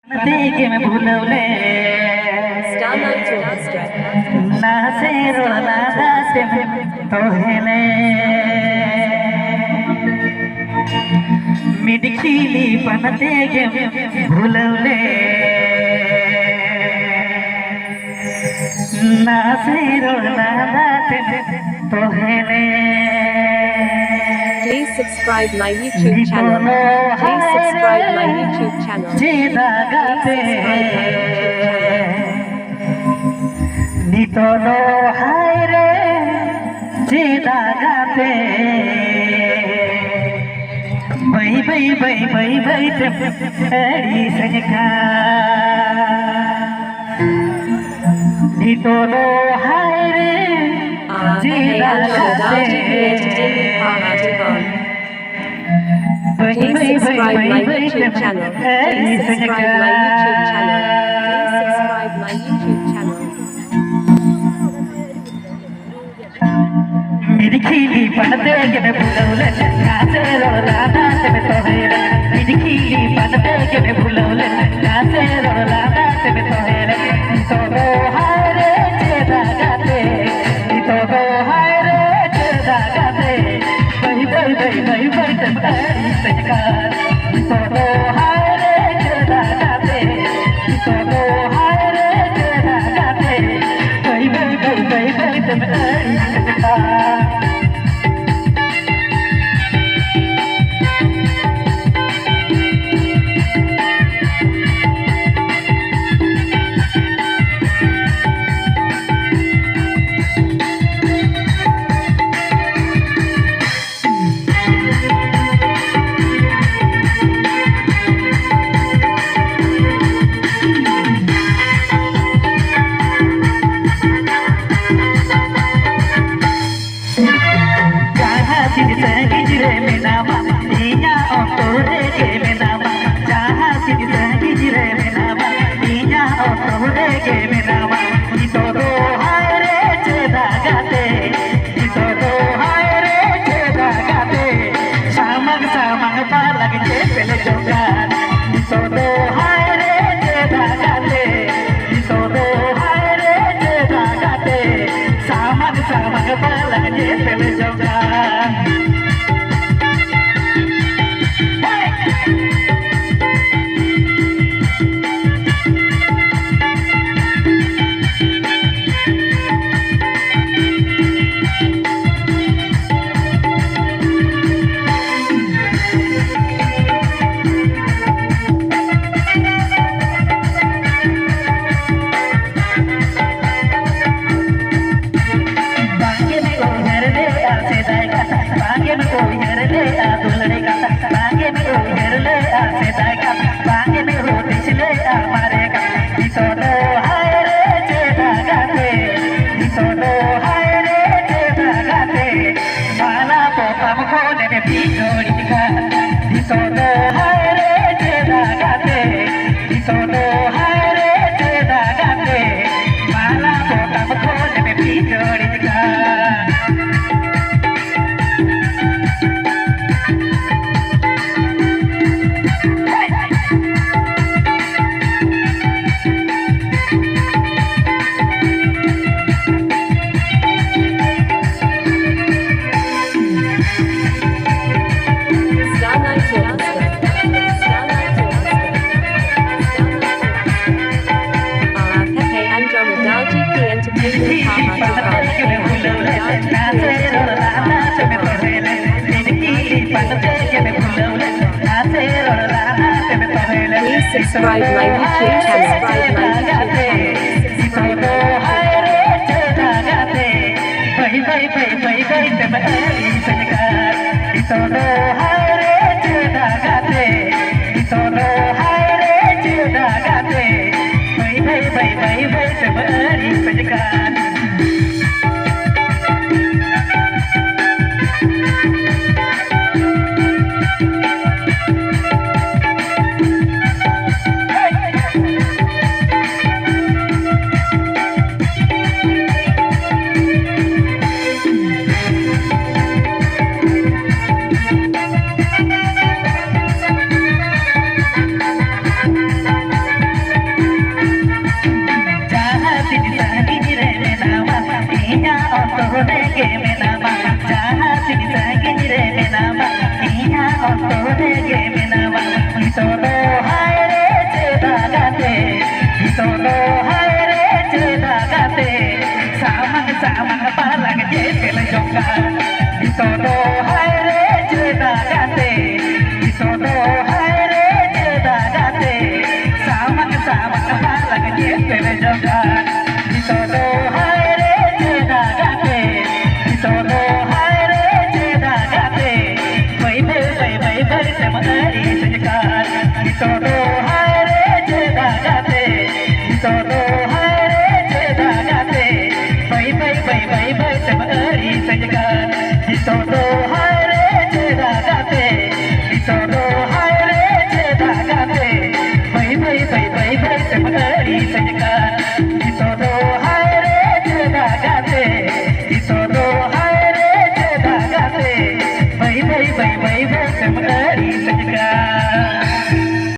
देखे में भूलवले Starlight Orchestra. ना से रोना दासे में तोहले मिडखीली पन देखे में भूलवले ना से रोना दासे में तोहले Please subscribe my YouTube channel. Please subscribe my YouTube channel. जीना गाते नितोनो हाय रे जीना गाते बई बई बई बई बई तेरी सजका नितोनो हाय रे जीना गाते Please subscribe my YouTube channel. Please subscribe my YouTube channel. Please subscribe my YouTube channel. मेरी खीली पनते के मैं भूलौले कासे रोला नाचे में तोहेले मेरी खीली पनते के मैं भूलौले कासे रोला नाचे में तोहेले तो दो हाय रे जेदा गाते तो दो हाय रे जेदा गाते बही बही बही बही बही तेरी सजकार तो दो हाय रे जेदा गाते तो दो हाय रे जेदा गाते बही बही बही बही बही तेरी सजकार गिजरे में नामा इया तोरे के में नामा जहाँ गिजरे में नामा इया तोरे के में नामा तो दो हाय रे जेदा गाते तो दो हाय रे जेदा गाते सामग सामग पालक जे पहले जोगार तो दो हाय रे जेदा गाते तो दो हाय रे जेदा गाते सामग सामग पालक जे पहले जोगार Please subscribe my YouTube channel. Subscribe my YouTube channel. Subscribe my बाई बाई चमकडी सजका इतो दो हाय रे धागाते इतो दो हाय रे धागाते बाई बाई बाई बाई बाई चमकडी सजका